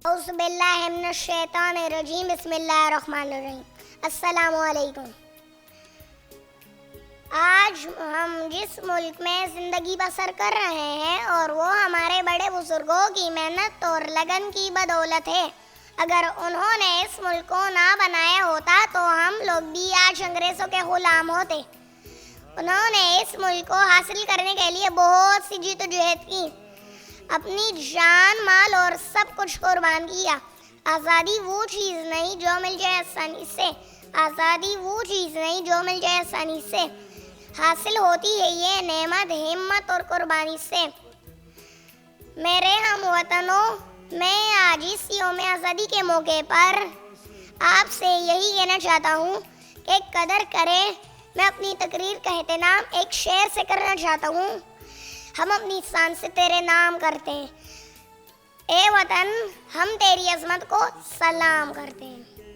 اعوذ باللہ من الشیطان الرجیم بسم اللہ الرحمن الرحیم۔ السلام علیکم۔ آج ہم جس ملک میں زندگی بسر کر رہے ہیں اور وہ ہمارے بڑے بزرگوں کی محنت اور لگن کی بدولت ہے، اگر انہوں نے اس ملک کو نہ بنایا ہوتا تو ہم لوگ بھی آج انگریزوں کے غلام ہوتے۔ انہوں نے اس ملک کو حاصل کرنے کے لیے بہت سی جیت و جہد کی، اپنی جان مال اور سب کچھ قربان کیا۔ آزادی وہ چیز نہیں جو مل جائے آسانی سے، آزادی وہ چیز نہیں جو مل جائے آسانی سے، حاصل ہوتی ہے یہ نعمت ہمت اور قربانی سے۔ میرے ہم وطنوں، میں آج اس یوم آزادی کے موقع پر آپ سے یہی کہنا چاہتا ہوں کہ قدر کریں۔ میں اپنی تقریر کا اہتمام ایک شعر سے کرنا چاہتا ہوں۔ ہم اپنی شان سے تیرے نام کرتے ہیں، اے وطن ہم تیری عظمت کو سلام کرتے ہیں۔